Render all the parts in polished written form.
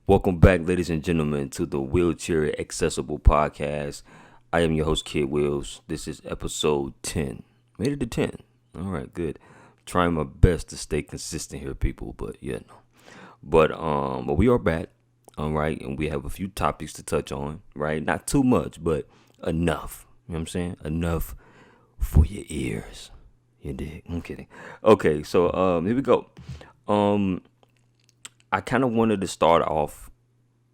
Welcome back, ladies and gentlemen, to the Wheelchair Accessible Podcast. I am your host, Kid Wills. This is episode 10. Made it to 10. All right, good. Trying my best to stay consistent here, people, but yeah, no. But we are back, all right, and we have a few topics to touch on, right? Not too much, but enough. You know what I'm saying? Enough for your ears. You dig? I'm kidding. Okay, so here we go. Um, I kind of wanted to start off.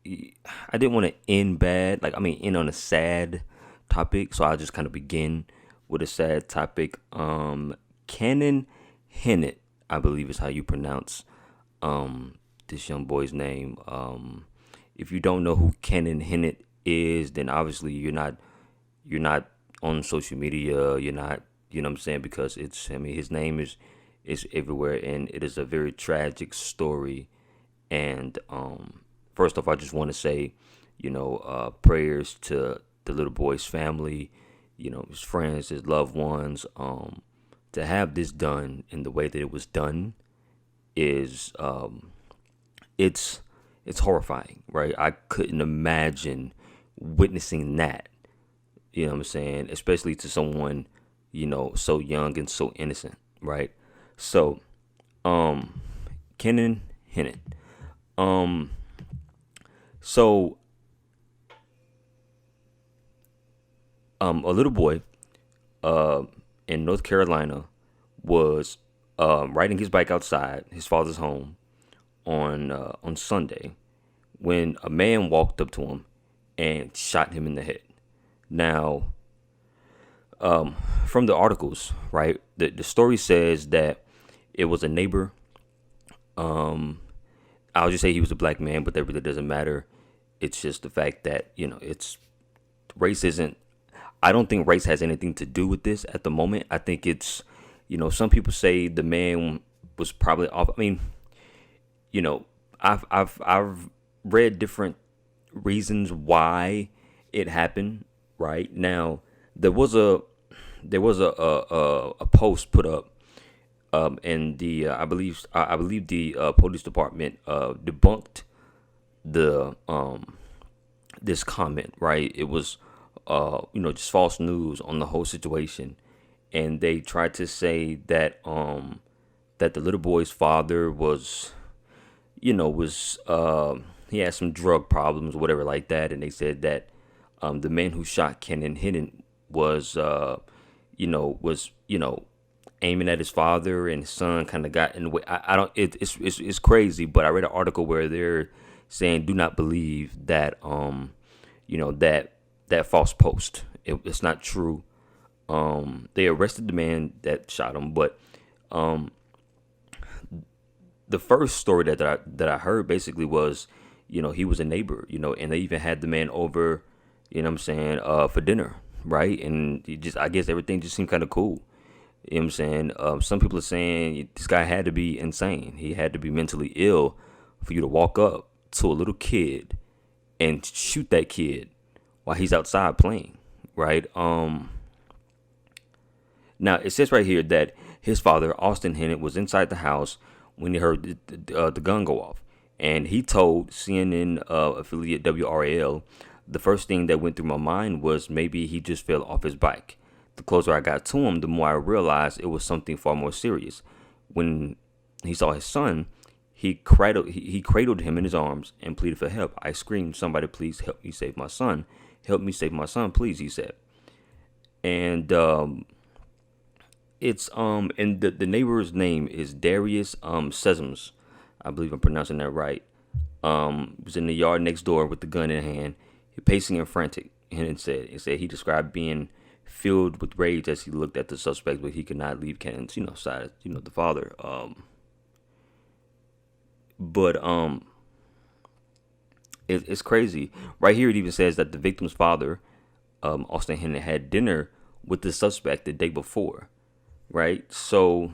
I didn't want to end bad, end on a sad topic. So I'll just kind of begin with a sad topic. Canon Hinnant, I believe is how you pronounce this young boy's name. If you don't know who Canon Hinnant is, then obviously you're not on social media. You're not, you know what I'm saying, because his name is everywhere, and it is a very tragic story. And first off, I just want to say, prayers to the little boy's family, his friends, his loved ones. To have this done in the way that it was done is it's horrifying, right? I couldn't imagine witnessing that. You know what I'm saying? Especially to someone, so young and so innocent, right? So, Kenan Hinnant. Um, so a little boy, uh, in North Carolina was riding his bike outside his father's home on Sunday when a man walked up to him and shot him in the head. Now, from the articles, right, the story says that it was a neighbor. I'll just say he was a black man, but that really doesn't matter. It's just the fact that, it's race isn't, I don't think race has anything to do with this at the moment. I think it's, some people say the man was probably off. I mean, I've read different reasons why it happened. Right now, there was a post put up, and I believe the police department debunked the this comment. Right, it was just false news on the whole situation, and they tried to say that that the little boy's father was he had some drug problems, whatever like that, and they said that the man who shot Kenan Hinnant was aiming at his father, and his son kind of got in the way. I don't. It's crazy, but I read an article where they're saying do not believe that that false post. It's not true. They arrested the man that shot him, but the first story that I heard basically was, he was a neighbor, and they even had the man over, for dinner, right? And I guess everything just seemed kind of cool. You know what I'm saying? Some people are saying this guy had to be insane. He had to be mentally ill for you to walk up to a little kid and shoot that kid while he's outside playing, right? Now it says right here that his father, Austin Hinnant, was inside the house when he heard the gun go off, and he told CNN affiliate WRAL, the first thing that went through my mind was maybe he just fell off his bike. The closer I got to him, the more I realized it was something far more serious. When he saw his son, he cradled him in his arms and pleaded for help. I screamed, "Somebody please help me save my son. Help me save my son, please," he said. And the neighbor's name is Darius Sessoms. I believe I'm pronouncing that right. He was in the yard next door with the gun in hand, pacing and frantic. Hinnant said he described being filled with rage as he looked at the suspect, but he could not leave Kenan's, side, the father. But it's crazy. Right here, it even says that the victim's father, Austin Hinnant, had dinner with the suspect the day before. Right, so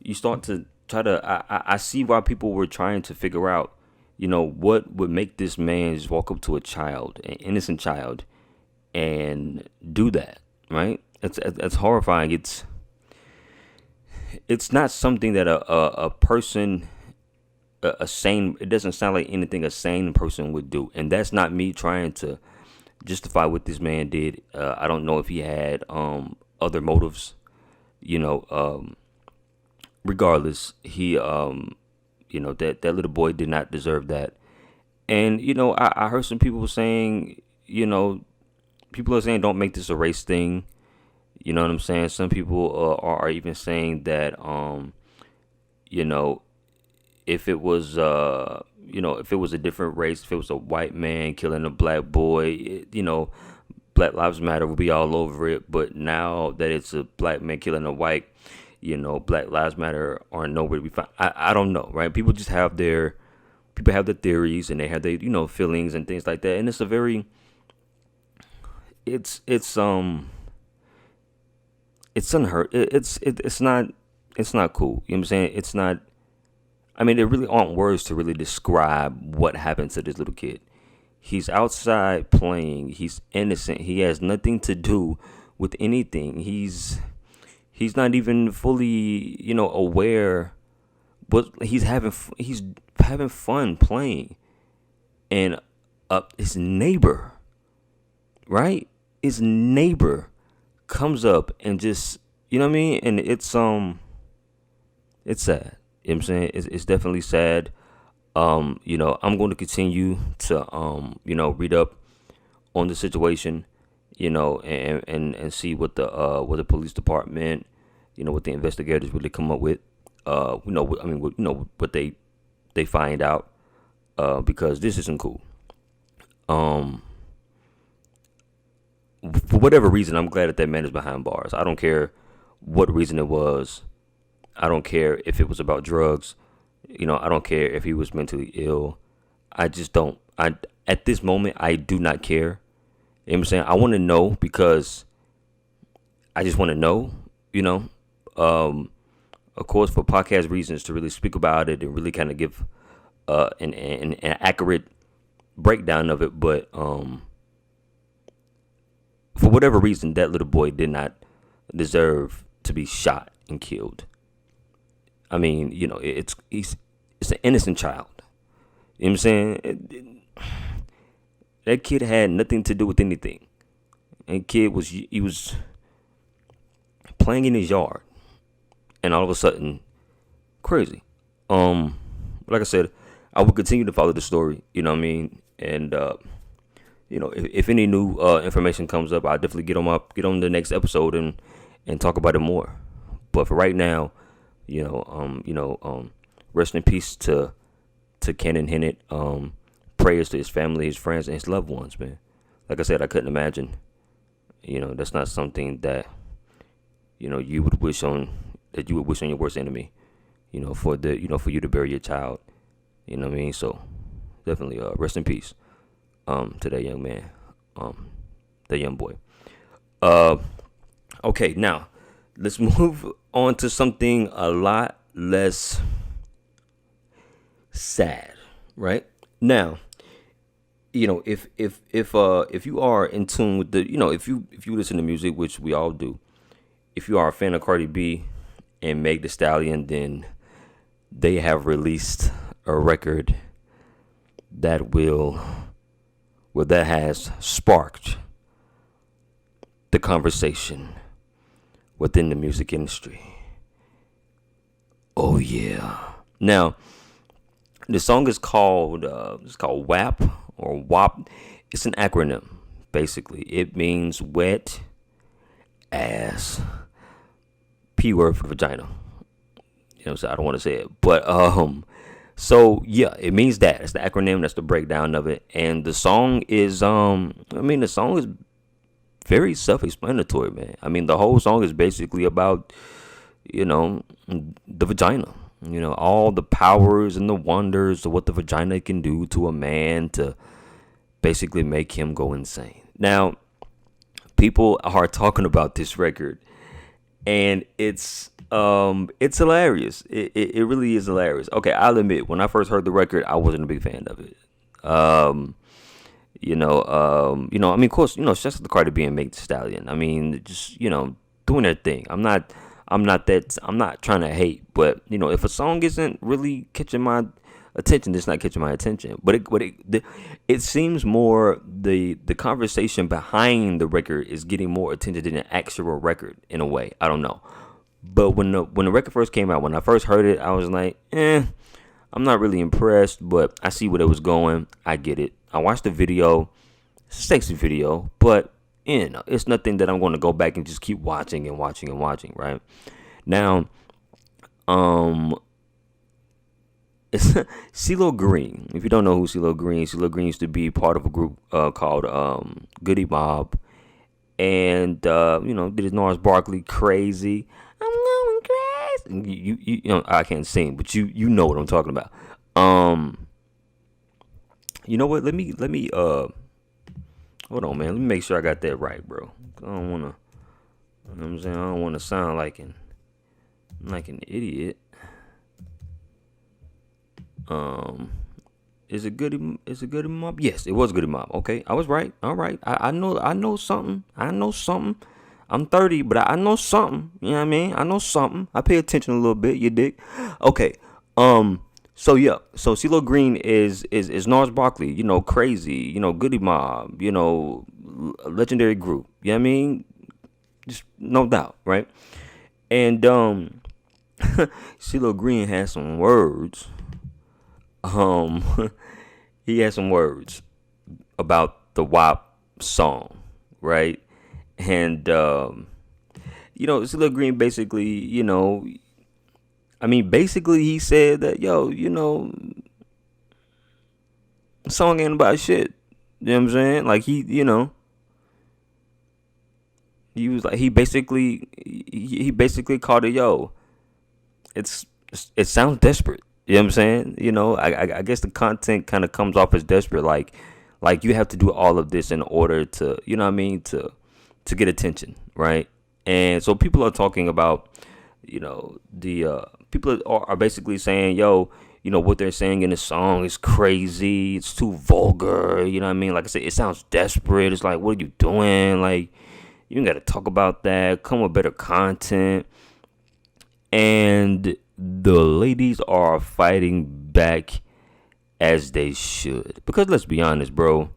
you start to try to. I see why people were trying to figure out, what would make this man just walk up to a child, an innocent child, and do that. Right, it's horrifying. It's not something that a person a sane. It doesn't sound like anything a sane person would do, and that's not me trying to justify what this man did. I don't know if he had other motives. You know, regardless, he that little boy did not deserve that. And I heard some people saying, people are saying don't make this a race thing. You know what I'm saying? Some people are even saying that you know if it was if it was a different race, if it was a white man killing a black boy, Black Lives Matter would be all over it. But now that it's a black man killing a white, Black Lives Matter are nowhere to be found. I don't know, right? People have their theories and they have their feelings and things like that, and it's a very it's unhurt. It's not cool. You know what I'm saying? It's not. I mean, there really aren't words to really describe what happened to this little kid. He's outside playing. He's innocent. He has nothing to do with anything. He's not even fully, aware, but he's having fun playing. And his neighbor, right? His neighbor comes up and just, you know what I mean? And it's sad. You know what I'm saying? It's definitely sad. I'm going to continue to read up on the situation, and see what the police department, what the investigators really come up with. What they find out, because this isn't cool. For whatever reason, I'm glad that man is behind bars. I don't care what reason it was. I don't care if it was about drugs. I don't care if he was mentally ill. I just don't. At this moment, I do not care. You know what I'm saying? I want to know because I just want to know, of course, for podcast reasons, to really speak about it and really kind of give an accurate breakdown of it. But for whatever reason, that little boy did not deserve to be shot and killed. I mean, it's an innocent child. You know what I'm saying? That kid had nothing to do with anything. And kid was playing in his yard, and all of a sudden, crazy. Like I said, I will continue to follow the story. You know what I mean? And if any new information comes up, I'll definitely get on the next episode and talk about it more. But for right now, rest in peace to Kenan Hinnant. Prayers to his family, his friends, and his loved ones, man. Like I said, I couldn't imagine. That's not something that you would wish on your worst enemy. For you to bury your child. You know what I mean? So definitely rest in peace to that young man, that young boy. Okay, now let's move on to something a lot less sad, right? Now, if you are in tune with the, if you listen to music, which we all do, if you are a fan of Cardi B and Meg Thee Stallion, then they have released a record that has sparked the conversation within the music industry. Oh yeah. Now, the song is called WAP or WAP. It's an acronym. Basically, it means wet ass P word for vagina. So I don't want to say it, but so yeah, it means that. It's the acronym. That's the breakdown of it. And the song is the song is very self-explanatory, man. I mean, the whole song is basically about the vagina. All the powers and the wonders of what the vagina can do to a man to basically make him go insane. Now, people are talking about this record, and it's hilarious. It really is hilarious. Okay, I'll admit, when I first heard the record, I wasn't a big fan of it. Of course, shouts out to Cardi B and Meg Thee Stallion. I mean, just doing their thing. I'm not trying to hate, but if a song isn't really catching my attention that's not catching my attention. It seems more the conversation behind the record is getting more attention than the actual record in a way. I don't know. But when the record first came out, when I first heard it, I was like, I'm not really impressed, but I see where it was going. I get it. I watched the video. It's a sexy video, but it's nothing that I'm going to go back and just keep watching and watching and watching, right? Now, it's CeeLo Green. If you don't know who CeeLo Green used to be part of a group called Goody Mob, and did his Gnarls Barkley Crazy. I'm going crazy. You know, I can't sing, but you know what I'm talking about. You know what? Let me hold on, man. Let me make sure I got that right, bro. I don't wanna, you know what I'm saying? I don't wanna sound like an idiot. Is it Goody Mob? Yes, it was Goody Mob. Okay, I was right. All right. I know something. I'm 30, but I know something. You know what I mean? I know something. I pay attention a little bit, you dig? Okay. So yeah, so CeeLo Green is Gnarls Barkley, Crazy, Goody Mob, legendary group. You know what I mean? Just no doubt, right? And CeeLo Green has some words. He has some words about the WAP song, right? And CeeLo Green basically, basically he said that, song ain't about shit. You know what I'm saying? Like he was like, he basically called it, it sounds desperate. You know what I'm saying? I guess the content kind of comes off as desperate, like you have to do all of this in order to, to get attention, right? And so people are talking about, people are basically saying, what they're saying in the song is crazy. It's too vulgar. You know what I mean? Like I said, it sounds desperate. It's like, what are you doing? Like, you got to talk about that. Come with better content. And the ladies are fighting back as they should. Because let's be honest, bro.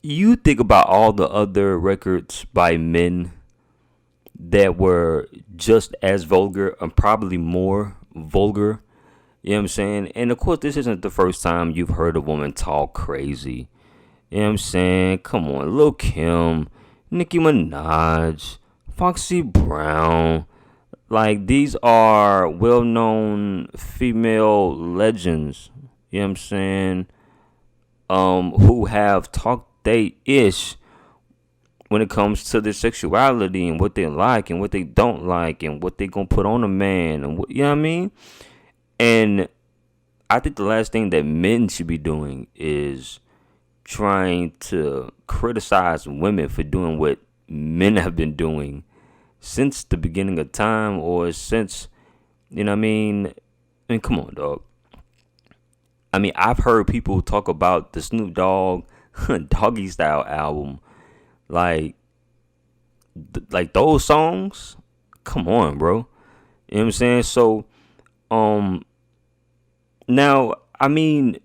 You think about all the other records by men that were just as vulgar and probably more vulgar. You know what I'm saying? And of course, this isn't the first time you've heard a woman talk crazy. You know what I'm saying? Come on, Lil' Kim, Nicki Minaj, Foxy Brown. Like, these are well-known female legends. You know what I'm saying? Who have talked they ish when it comes to their sexuality and what they like and what they don't like and what they gonna put on a man and what, you know what I mean? And I think the last thing that men should be doing is trying to criticize women for doing what men have been doing since the beginning of time, or since, you know what I mean? And come on, dog. I mean, I've heard people talk about the Snoop Dogg Doggy Style album, like those songs. Come on, bro. You know what I'm saying? So, now, I mean,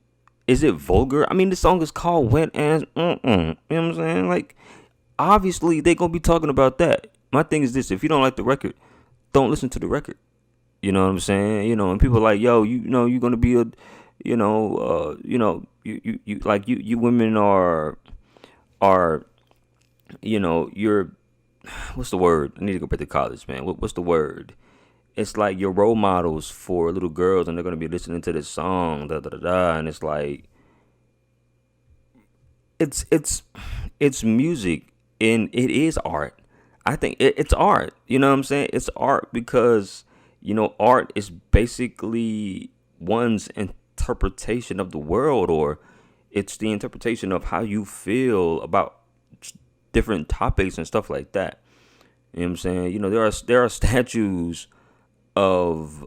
is it vulgar? I mean, the song is called Wet Ass. You know what I'm saying? Like, obviously, they're gonna be talking about that. My thing is this: if you don't like the record, don't listen to the record. You know what I'm saying? And people are like, yo, you're gonna be a, you women are, you're, what's the word? I need to go back to college, man. What's the word? It's like you're role models for little girls, and they're gonna be listening to this song, da da da da, and it's like, it's music, and it is art. I think it's art. You know what I'm saying? It's art because, art is basically one's interpretation of the world, or it's the interpretation of how you feel about different topics and stuff like that. You know what I'm saying? There are statues of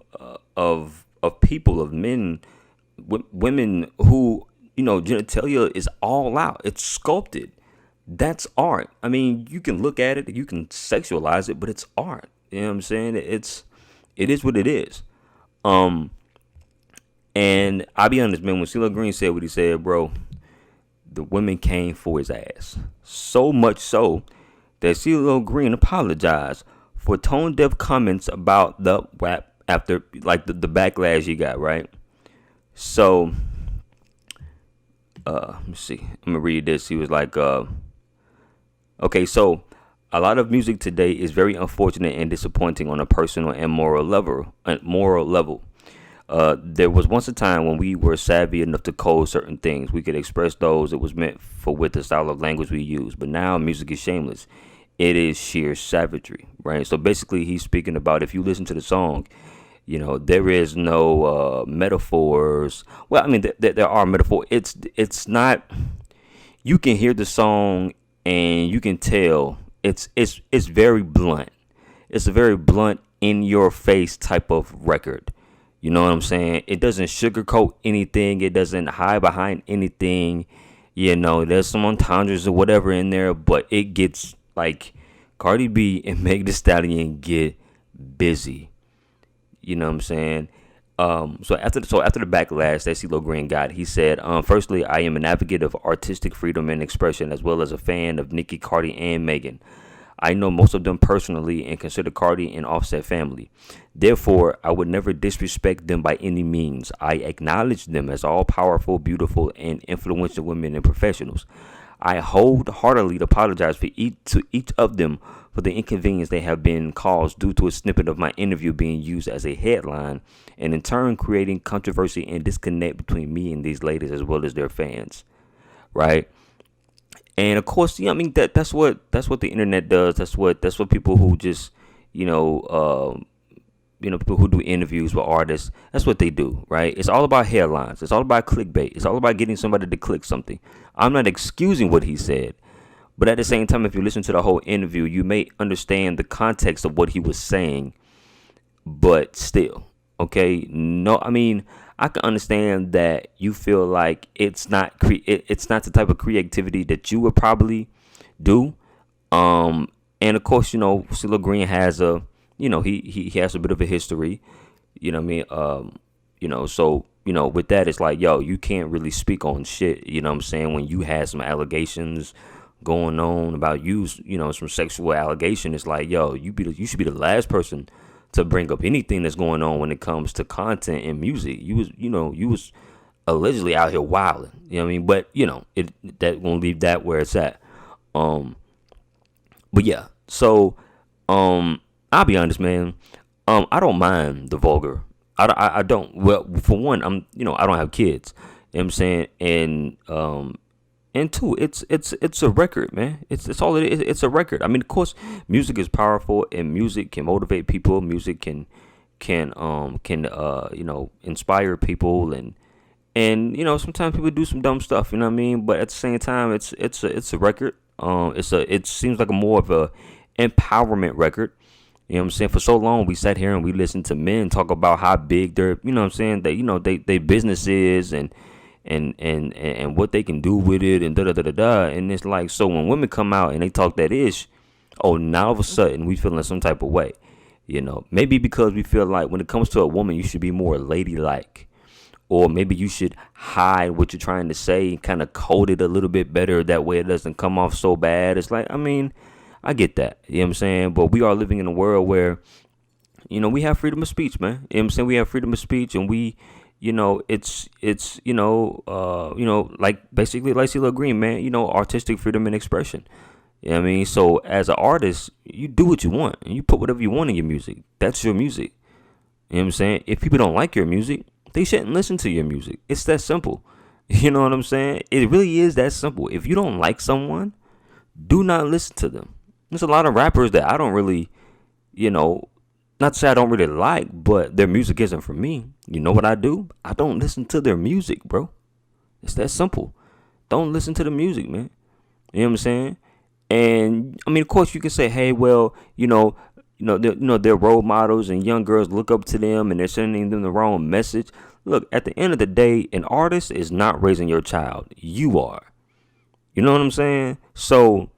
people, of men, women who, genitalia is all out. It's sculpted. That's art. I mean, you can look at it, you can sexualize it, but it's art. You know what I'm saying? It is what it is. Um, and I'll be honest, man. When CeeLo Green said what he said, bro, the women came for his ass. So much so that CeeLo Green apologized for tone deaf comments about the rap after like the backlash he got, right? So let me see. I'm gonna read this. He was like, okay, so a lot of music today is very unfortunate and disappointing on a personal and moral level. There was once a time when we were savvy enough to code certain things. We could express those it was meant for with the style of language we use. But now music is shameless. It is sheer savagery, right? So basically, he's speaking about if you listen to the song, there is no metaphors. Well, I mean, there are metaphors. It's not. You can hear the song and you can tell it's very blunt. It's a very blunt, in your face type of record. You know what I'm saying? It doesn't sugarcoat anything. It doesn't hide behind anything. There's some entendres or whatever in there, but it gets like Cardi B and Meg Thee Stallion get busy. You know what I'm saying? So after the backlash that CeeLo Green got, he said, firstly, I am an advocate of artistic freedom and expression, as well as a fan of Nicki, Cardi, and Megan. I know most of them personally and consider Cardi and Offset family. Therefore, I would never disrespect them by any means. I acknowledge them as all powerful, beautiful, and influential women and professionals. I wholeheartedly apologize to each of them for the inconvenience they have been caused due to a snippet of my interview being used as a headline, and in turn creating controversy and disconnect between me and these ladies as well as their fans. Right? And of course, I mean that's what the internet does. That's what people who just people who do interviews with artists, that's what they do, right? It's all about headlines. It's all about clickbait. It's all about getting somebody to click something. I'm not excusing what he said, but at the same time, if you listen to the whole interview, you may understand the context of what he was saying. But still, okay, no, I mean, I can understand that you feel like it's not it's not the type of creativity that you would probably do. And of course, CeeLo Green has he has a bit of a history. You know what I mean? So with that, it's like, yo, you can't really speak on shit. You know what I'm saying? When you had some allegations going on about you, some sexual allegation, it's like, yo, you should be the last person to bring up anything that's going on when it comes to content and music. You was allegedly out here wilding. You know what I mean? But that won't leave that where it's at. But yeah, so I'll be honest, man. I don't mind the vulgar. I don't. Well, for one, I don't have kids. You know what I'm saying? And two, it's a record, man. It's all it is. It's a record. I mean, of course, music is powerful, and music can motivate people. Music can inspire people, and sometimes people do some dumb stuff. You know what I mean? But at the same time, it's a record. It seems like a more of a empowerment record. You know what I'm saying? For so long, we sat here and we listened to men talk about how big their, they business is and what they can do with it and da-da-da-da-da. And it's like, so when women come out and they talk that ish, now all of a sudden we feeling some type of way. Maybe because we feel like when it comes to a woman, you should be more ladylike. Or maybe you should hide what you're trying to say, kind of code it a little bit better. That way it doesn't come off so bad. It's like, I mean, I get that. You know what I'm saying? But we are living in a world where, we have freedom of speech, man. You know what I'm saying? We have freedom of speech, and we, it's like basically like CeeLo Green, man, artistic freedom and expression. You know what I mean? So as an artist, you do what you want, and you put whatever you want in your music. That's your music. You know what I'm saying? If people don't like your music, they shouldn't listen to your music. It's that simple. You know what I'm saying? It really is that simple. If you don't like someone, do not listen to them. There's a lot of rappers that I don't really, not to say I don't really like, but their music isn't for me. You know what I do? I don't listen to their music, bro. It's that simple. Don't listen to the music, man. You know what I'm saying? And I mean, of course, you can say, hey, well, they're role models and young girls look up to them and they're sending them the wrong message. Look, at the end of the day, an artist is not raising your child. You are. You know what I'm saying? So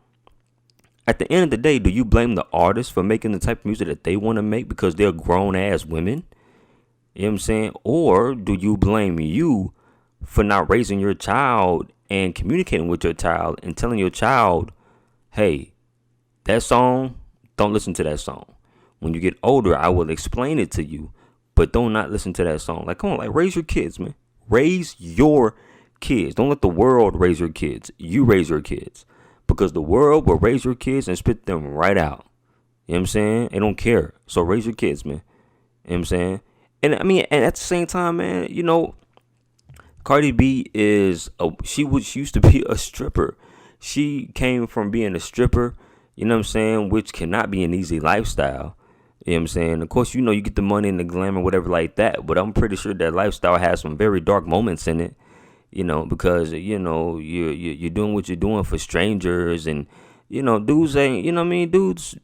at the end of the day, do you blame the artist for making the type of music that they want to make because they're grown ass women? You know what I'm saying? Or do you blame you for not raising your child and communicating with your child and telling your child, hey, that song, don't listen to that song. When you get older, I will explain it to you, but don't not listen to that song. Like, come on, like raise your kids, man. Raise your kids. Don't let the world raise your kids. You raise your kids. Because the world will raise your kids and spit them right out. You know what I'm saying? They don't care. So raise your kids, man. You know what I'm saying? And I mean, and at the same time, man, you know, Cardi B she used to be a stripper. She came from being a stripper, you know what I'm saying, which cannot be an easy lifestyle. You know what I'm saying? Of course, you know, you get the money and the glamour, whatever like that, but I'm pretty sure that lifestyle has some very dark moments in it, you know, because, you know, you're doing what you're doing for strangers, and, you know, dudes ain't, you know what I mean, dudes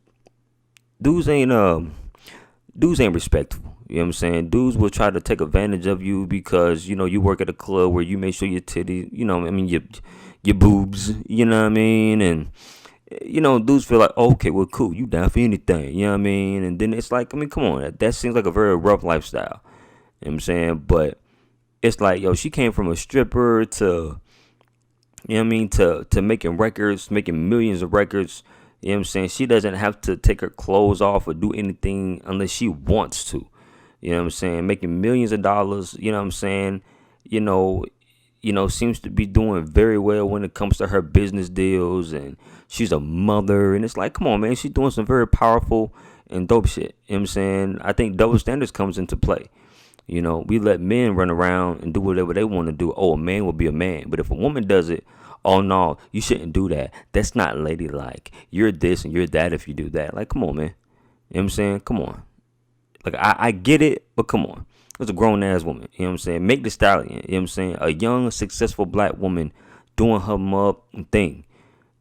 ain't respectful. You know what I'm saying? Dudes will try to take advantage of you because, you know, you work at a club where you make sure your titties, you know, I mean, your boobs, you know what I mean? And, you know, dudes feel like, oh, okay, well, cool, you down for anything, you know what I mean? And then it's like, I mean, come on, that seems like a very rough lifestyle. You know what I'm saying? But it's like, yo, she came from a stripper to, you know what I mean, to making records, making millions of records. You know what I'm saying? She doesn't have to take her clothes off or do anything unless she wants to. You know what I'm saying? Making millions of dollars, you know what I'm saying? You know, seems to be doing very well when it comes to her business deals, and she's a mother, and it's like, come on, man, she's doing some very powerful and dope shit. You know what I'm saying? I think double standards comes into play. You know, we let men run around and do whatever they want to do. Oh, a man will be a man. But if a woman does it, oh no, you shouldn't do that. That's not ladylike. You're this and you're that if you do that. Like, come on, man. You know what I'm saying? Come on. Like, I get it, but come on. It's a grown ass woman. You know what I'm saying? Make the stallion. You know what I'm saying? A young, successful black woman doing her mug thing.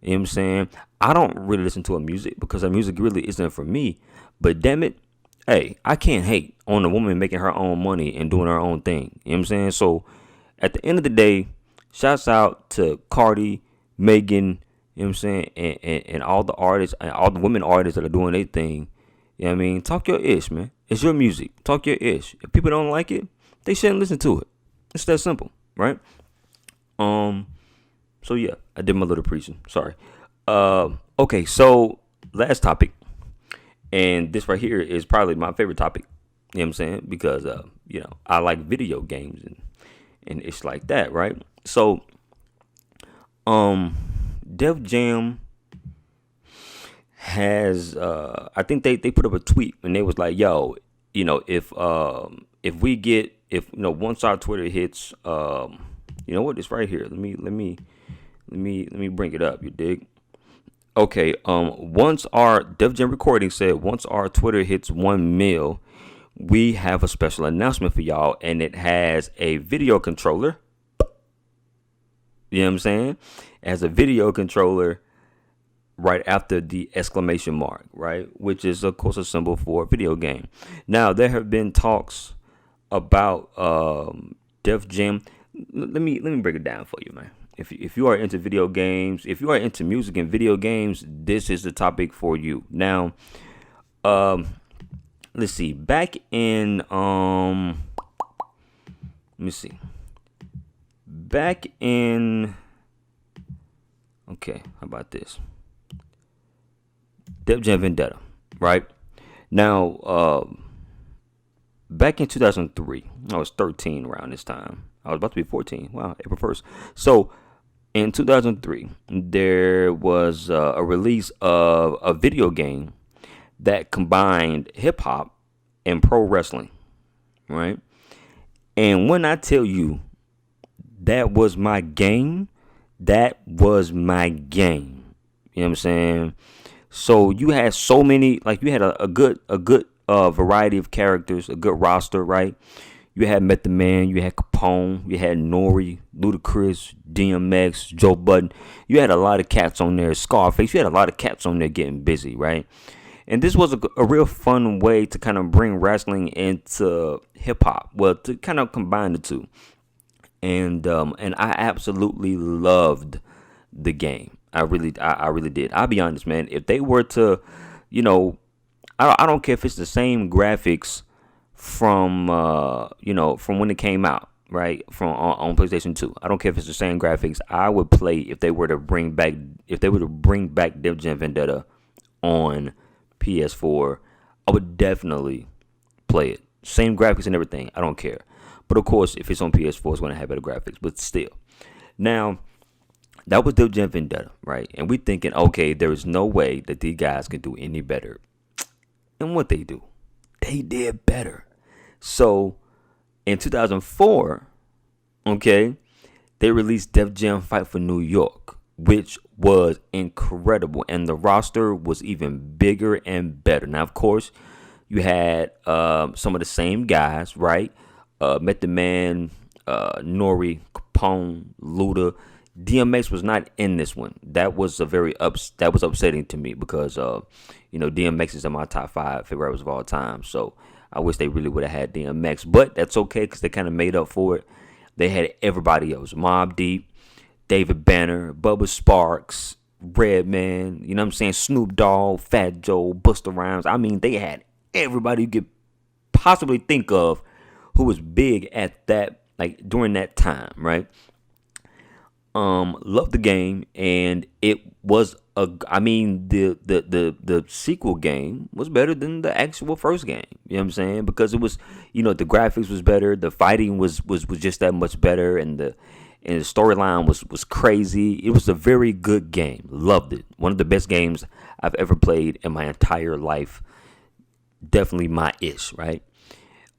You know what I'm saying? I don't really listen to her music because her music really isn't for me. But damn it, hey, I can't hate on a woman making her own money and doing her own thing. You know what I'm saying? So at the end of the day, shouts out to Cardi, Megan, you know what I'm saying, and all the artists and all the women artists that are doing their thing. You know what I mean? Talk your ish, man. It's your music. Talk your ish. If people don't like it, they shouldn't listen to it. It's that simple, right? So yeah, I did my little preaching. Sorry. Okay, so last topic. And this right here is probably my favorite topic. You know what I'm saying? Because you know, I like video games and it's like that, right? So Def Jam has I think they put up a tweet and they was like, yo, you know, if we get, if you know, once our Twitter hits, you know what, it's right here. Let me bring it up, you dig? Okay, once our Def Jam recording said, once our Twitter hits 1 mil, we have a special announcement for y'all, and it has a video controller. You know what I'm saying? It has a video controller right after the exclamation mark, right? Which is, of course, a symbol for a video game. Now, there have been talks about Def Jam. Let me break it down for you, man. If you are into video games, if you are into music and video games, this is the topic for you. Now, let's see. Back in let me see. Back in, okay, how about this? Def Jam Vendetta, right? Now, back in 2003, I was 13 around this time. I was about to be 14. Wow, April 1st. So, in 2003, there was a release of a video game that combined hip hop and pro wrestling, right? And when I tell you that was my game, that was my game. You know what I'm saying? So you had so many, like you had a good variety of characters, a good roster, right? You had Method Man, you had Capone, you had Nori, Ludacris, DMX, Joe Budden. You had a lot of cats on there. Scarface, you had a lot of cats on there getting busy, right? And this was a real fun way to kind of bring wrestling into hip hop. Well, to kind of combine the two. And I absolutely loved the game. I really did. I'll be honest, man. If they were to, you know, I don't care if it's the same graphics from from when it came out, right? From on PlayStation 2. I don't care if it's the same graphics. I would play if they were to bring back Def Jam Vendetta on PS4. I would definitely play it. Same graphics and everything. I don't care. But of course, if it's on PS4, it's going to have better graphics. But still, now that was Def Jam Vendetta, right? And we thinking, okay, there is no way that these guys can do any better. And what they do, they did better. So in 2004, okay, they released Def Jam Fight for New York, which was incredible. And the roster was even bigger and better. Now, of course, you had some of the same guys, right? Method Man, Nori, Capone, Luda. DMX was not in this one. That was that was upsetting to me because DMX is in my top 5 favorite rappers of all time. So I wish they really would have had DMX, but that's okay because they kind of made up for it. They had everybody else: Mobb Deep, David Banner, Bubba Sparks, Redman. You know what I'm saying? Snoop Dogg, Fat Joe, Busta Rhymes. I mean, they had everybody you could possibly think of who was big at that, like during that time, right? Loved the game, and it was the sequel game was better than the actual first game. You know what I'm saying? Because it was, the graphics was better, the fighting was just that much better, and the storyline was crazy. It was a very good game. Loved it. One of the best games I've ever played in my entire life. Definitely my ish, right?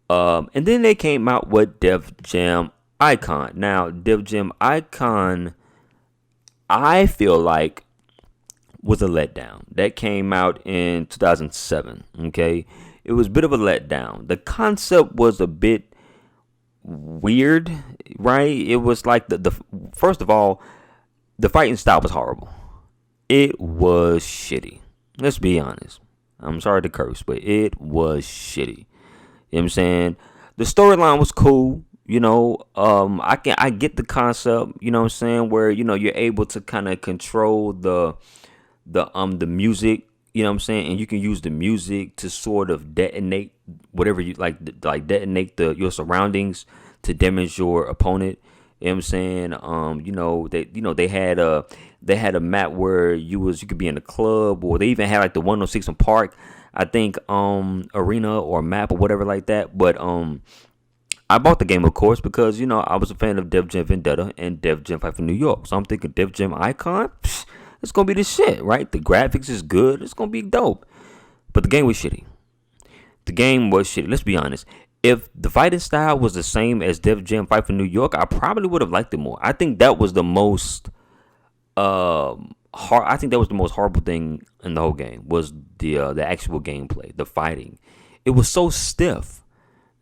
And then they came out with Def Jam Icon. Now, Def Jam Icon, I feel like, was a letdown. That came out in 2007, okay? It was a bit of a letdown. The concept was a bit weird, right? It was like the first of all, the fighting style was horrible. It was shitty. Let's be honest. I'm sorry to curse, but it was shitty. You know what I'm saying? The storyline was cool. I get the concept, what I'm saying, where, you're able to kind of control the music, you know what I'm saying, and you can use the music to sort of detonate whatever you like detonate your surroundings to damage your opponent. You know what I'm saying? They had a map where you could be in a club, or they even had like the 106 in Park, I think, arena or map or whatever like that. But I bought the game, of course, because, I was a fan of Def Jam Vendetta and Def Jam Fight for New York. So I'm thinking Def Jam Icon, it's going to be the shit, right? The graphics is good. It's going to be dope. But the game was shitty. Let's be honest. If the fighting style was the same as Def Jam Fight for New York, I probably would have liked it more. I think that was the most I think that was the most horrible thing in the whole game, was the actual gameplay, the fighting. It was so stiff.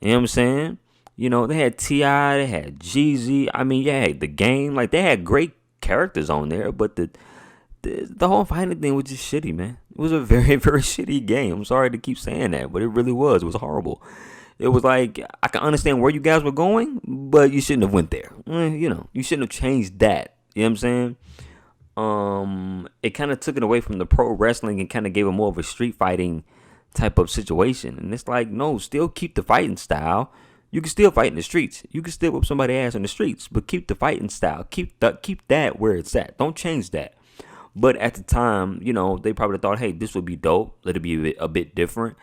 You know what I'm saying? They had T.I., they had Jeezy. I mean, yeah, the game, like, they had great characters on there, but the whole fighting thing was just shitty, man. It was a very, very shitty game. I'm sorry to keep saying that, but it really was. It was horrible. It was like, I can understand where you guys were going, but you shouldn't have went there. You shouldn't have changed that. You know what I'm saying? It kind of took it away from the pro wrestling and kind of gave it more of a street fighting type of situation. And it's like, no, still keep the fighting style. You can still fight in the streets. You can still whip somebody's ass in the streets, but keep the fighting style. Keep that where it's at. Don't change that. But at the time, they probably thought, hey, this would be dope. Let it be a bit different.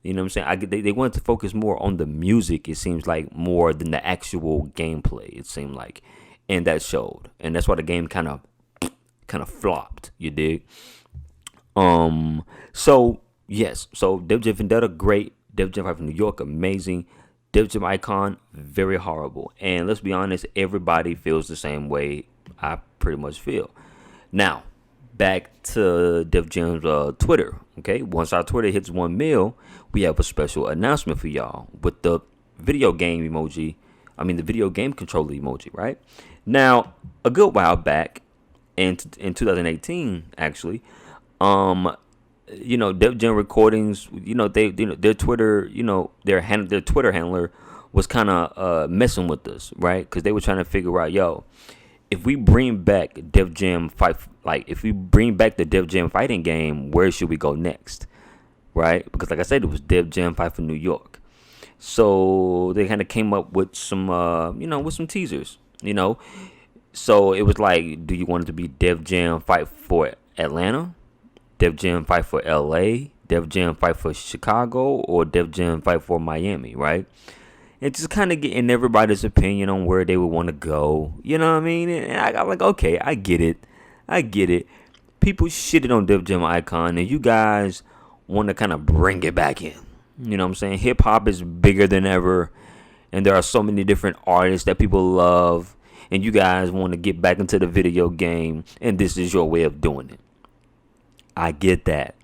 You know what I'm saying? They wanted to focus more on the music, it seems like, more than the actual gameplay, it seemed like. And that showed. And that's why the game kind of flopped, you dig? So, yes. So, Def Jam Vendetta, great. Def Jam Fight for New York, amazing. Def Jam Icon, very horrible. And let's be honest, everybody feels the same way I pretty much feel. Now, back to Def Jam's Twitter. Okay, once our Twitter hits 1 mil, we have a special announcement for y'all with the video game emoji. The video game controller emoji, right? Now, a good while back, in 2018, actually, Def Jam Recordings, their Twitter, their Twitter handler was kind of messing with us, right? Because they were trying to figure out, if we bring back Def Jam if we bring back the Def Jam fighting game, where should we go next, right? Because like I said, it was Def Jam Fight for New York. So they kind of came up with some, with some teasers, So it was like, do you want it to be Def Jam fight for Atlanta, Def Jam fight for LA, Def Jam fight for Chicago, or Def Jam fight for Miami, right? And just kind of getting everybody's opinion on where they would want to go. You know what I mean? And I got like, okay, I get it. People shitted on Def Jam Icon, and you guys want to kind of bring it back in. You know what I'm saying? Hip hop is bigger than ever, and there are so many different artists that people love, and you guys want to get back into the video game, and this is your way of doing it. I get that.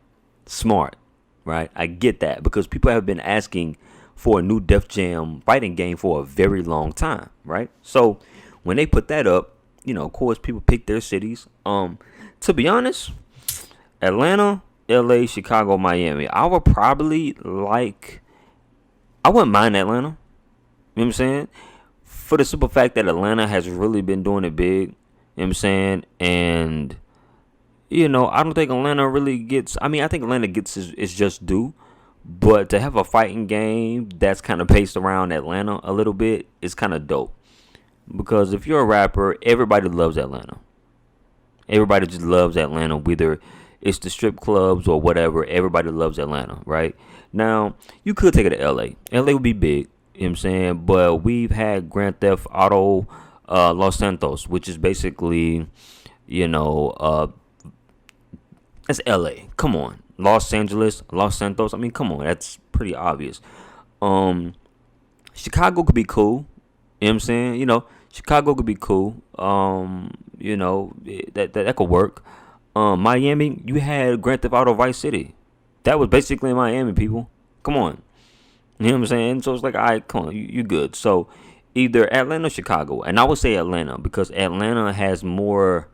Smart, right? I get that because people have been asking for a new Def Jam fighting game for a very long time, right? So when they put that up, of course, people pick their cities. To be honest, Atlanta, LA, Chicago, Miami. I wouldn't mind Atlanta. You know what I'm saying? For the simple fact that Atlanta has really been doing it big. You know what I'm saying? And, I don't think Atlanta really gets... I think Atlanta gets its just due. But to have a fighting game that's kind of based around Atlanta a little bit is kind of dope. Because if you're a rapper, everybody loves Atlanta. Everybody just loves Atlanta, whether it's the strip clubs or whatever. Everybody loves Atlanta, right? Now, you could take it to LA. LA would be big, you know what I'm saying? But we've had Grand Theft Auto Los Santos, which is basically, that's LA. Come on. Los Angeles, Los Santos. Come on. That's pretty obvious. Chicago could be cool. You know what I'm saying? Chicago could be cool. That could work. Miami, you had Grand Theft Auto Vice City. That was basically Miami, people. Come on. You know what I'm saying? So it's like, all right, come on, you good. So either Atlanta or Chicago. And I would say Atlanta because Atlanta has more,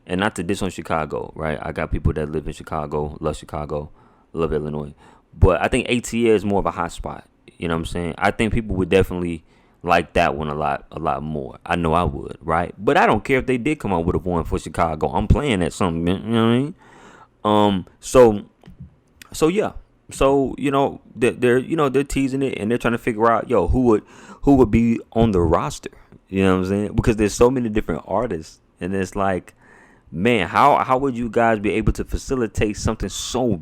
and not to diss on Chicago, right? I got people that live in Chicago, love Illinois. But I think ATL is more of a hot spot. You know what I'm saying? I think people would definitely like that one a lot more. I know I would, right? But I don't care if they did come out with a one for Chicago. I'm playing at something, you know what I mean? So yeah. So, they're teasing it and they're trying to figure out, who would be on the roster. You know what I'm saying? Because there's so many different artists, and it's like, man, how would you guys be able to facilitate something so?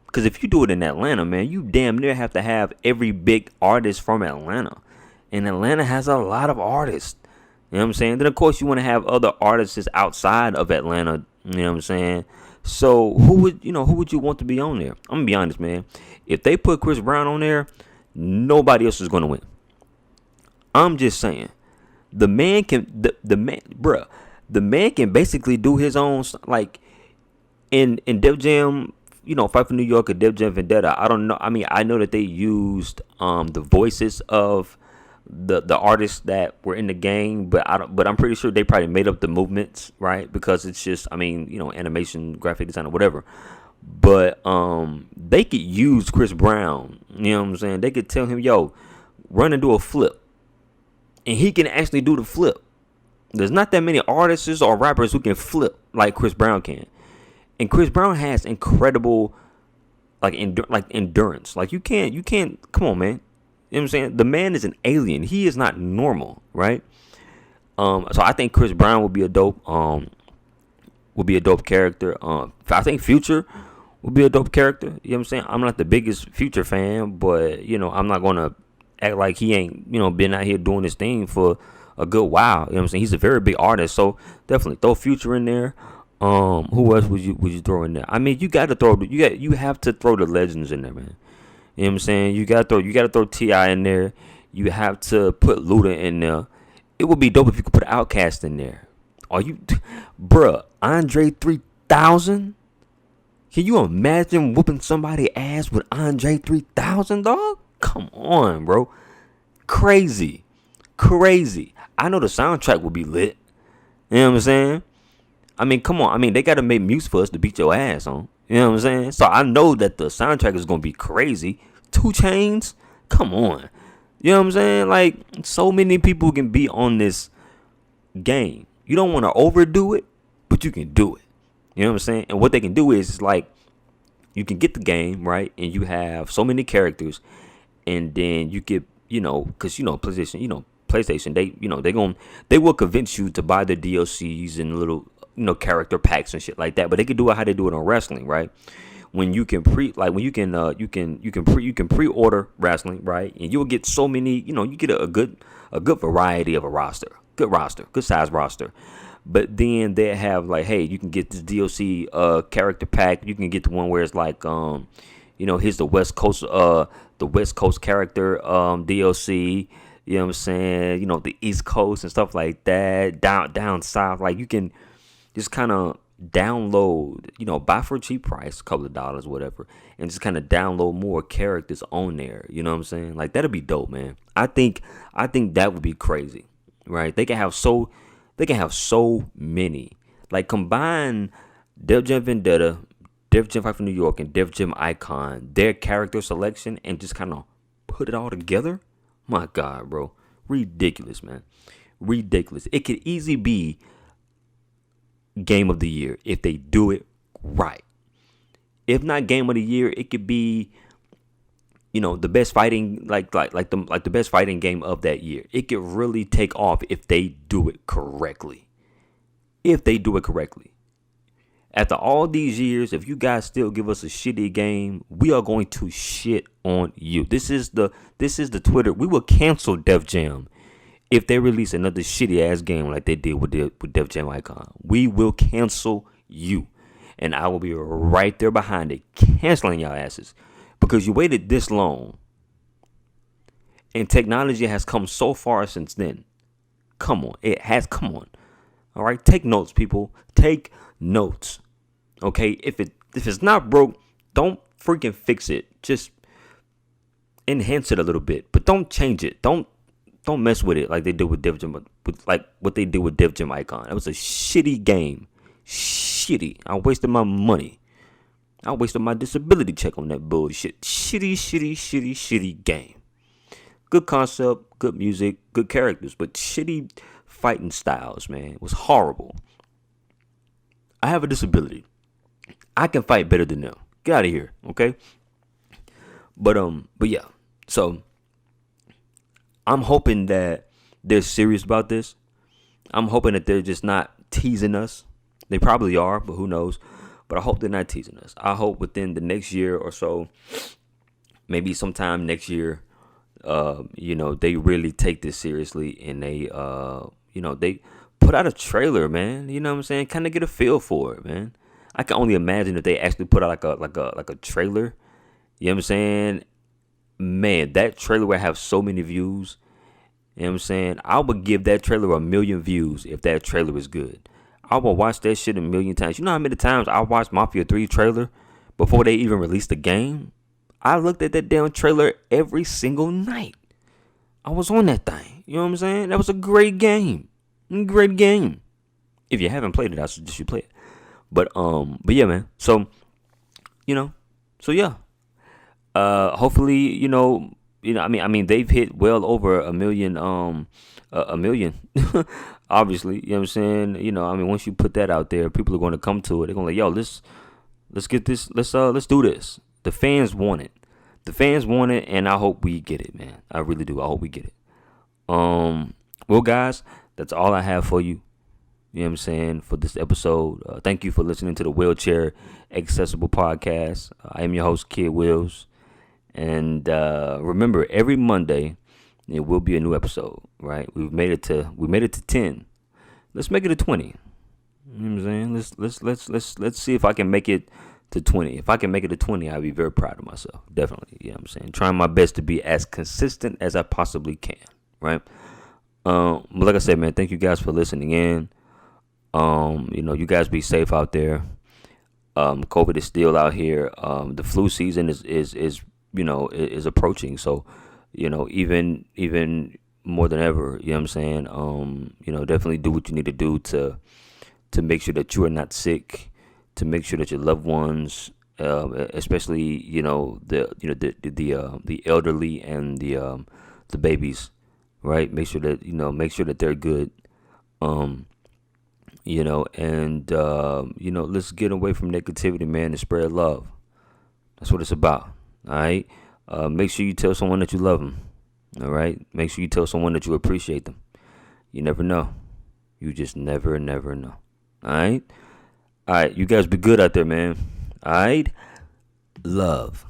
Because if you do it in Atlanta, man, you damn near have to have every big artist from Atlanta. And Atlanta has a lot of artists. You know what I'm saying? Then, of course, you want to have other artists outside of Atlanta. You know what I'm saying? So who would you want to be on there? I'm going to be honest, man. If they put Chris Brown on there, nobody else is going to win. I'm just saying. The man can, the man can basically do his own, like, in Def Jam, Fight for New York or Def Jam Vendetta. I don't know. I know that they used the voices of the artists that were in the game, but I'm pretty sure they probably made up the movements, right? Because it's just, animation, graphic design, or whatever. But they could use Chris Brown. You know what I'm saying? They could tell him, run and do a flip, and he can actually do the flip. There's not that many artists or rappers who can flip like Chris Brown can. And Chris Brown has incredible, endurance. Like, you can't, come on, man. You know what I'm saying? The man is an alien. He is not normal, right? So I think Chris Brown would be a dope character. I think Future would be a dope character. You know what I'm saying? I'm not the biggest Future fan, but, I'm not going to act like he ain't, been out here doing his thing for a good while. You know what I'm saying? He's a very big artist, so definitely throw Future in there. Who else would you throw in there? You have to throw the legends in there, man. You know what I'm saying? You gotta throw T.I. in there. You have to put Luda in there. It would be dope if you could put Outkast in there. Andre 3000? Can you imagine whooping somebody's ass with Andre 3000, dog? Come on, bro. Crazy. I know the soundtrack would be lit. You know what I'm saying? Come on. They got to make music for us to beat your ass on. You know what I'm saying? So I know that the soundtrack is going to be crazy. 2 Chainz? Come on. You know what I'm saying? Like, so many people can be on this game. You don't want to overdo it, but you can do it. You know what I'm saying? And what they can do is like, you can get the game, right? And you have so many characters. and then you get, because PlayStation, they will convince you to buy the DLCs and little, character packs and shit like that. But they can do it how they do it on wrestling, right? When you can pre-order wrestling, right? And you'll get so many, you get a good variety of a roster, good size roster. But then they have like, hey, you can get this DLC character pack. You can get the one where it's like, here's the West Coast character DLC. You know what I'm saying? The East Coast and stuff like that. Down south, like you can just kind of download, buy for a cheap price, a couple of dollars, whatever, and just kind of download more characters on there. You know what I'm saying? Like that'd be dope, man. I think that would be crazy, right? They can have so many. Like combine Def Jam Vendetta, Def Jam Fight for New York, and Def Jam Icon, their character selection, and just kind of put it all together. My God, bro, ridiculous, man, ridiculous. It could easily be game of the year if they do it right. If not game of the year, it could be, the best fighting, like the best fighting game of that year. It could really take off if they do it correctly. After all these years, if you guys still give us a shitty game, we are going to shit on you. This is the Twitter. We will cancel Def Jam if they release another shitty ass game like they did with Def Jam Icon. We will cancel you, and I will be right there behind it, canceling y'all asses, because you waited this long, and technology has come so far since then. Come on, it has. Come on, all right. Take notes, people. Take notes. Okay, if it's not broke, don't freaking fix it. Just enhance it a little bit, but don't change it. Don't mess with it like they did with Def Jam, like what they did with Def Jam Icon. It was a shitty game. Shitty. I wasted my money. I wasted my disability check on that bullshit. Shitty game. Good concept, good music, good characters, but shitty fighting styles, man. It was horrible. I have a disability. I can fight better than them. Get out of here, okay? But yeah. So I'm hoping that they're serious about this. I'm hoping that they're just not teasing us. They probably are, but who knows? But I hope they're not teasing us. I hope within the next year or so, maybe sometime next year, they really take this seriously, and they put out a trailer, man. You know what I'm saying? Kind of get a feel for it, man. I can only imagine if they actually put out like a trailer. You know what I'm saying? Man, that trailer would have so many views. You know what I'm saying? I would give that trailer 1 million views if that trailer is good. I will watch that shit 1 million times. You know how many times I watched Mafia 3 trailer before they even released the game? I looked at that damn trailer every single night. I was on that thing. You know what I'm saying? That was a great game. Great game. If you haven't played it, I suggest you play it. But yeah, man. So, yeah. Hopefully, I mean, they've hit well over 1 million, a million, obviously, you know what I'm saying? Once you put that out there, people are going to come to it. They're going to like, yo, let's get this. Let's do this. The fans want it. And I hope we get it, man. I really do. I hope we get it. Well, guys, that's all I have for you. You know what I'm saying, for this episode. Thank you for listening to the Wheelchair Accessible Podcast. I am your host, Kid Wills. And remember, every Monday it will be a new episode, right? We made it to 10. Let's make it a 20. You know what I'm saying? Let's see if I can make it to 20. If I can make it to 20, I'll be very proud of myself. Definitely. You know what I'm saying? Trying my best to be as consistent as I possibly can, right? But like I said, man, thank you guys for listening in. You guys be safe out there. COVID is still out here. The flu season is approaching. So, even more than ever, you know what I'm saying? Definitely do what you need to do to make sure that you are not sick, to make sure that your loved ones, especially, the elderly and the babies, right? Make sure that they're good. Let's get away from negativity, man, and spread love. That's what it's about. All right. Make sure you tell someone that you love them. All right. Make sure you tell someone that you appreciate them. You never know. You just never know. All right. All right. You guys be good out there, man. All right. Love.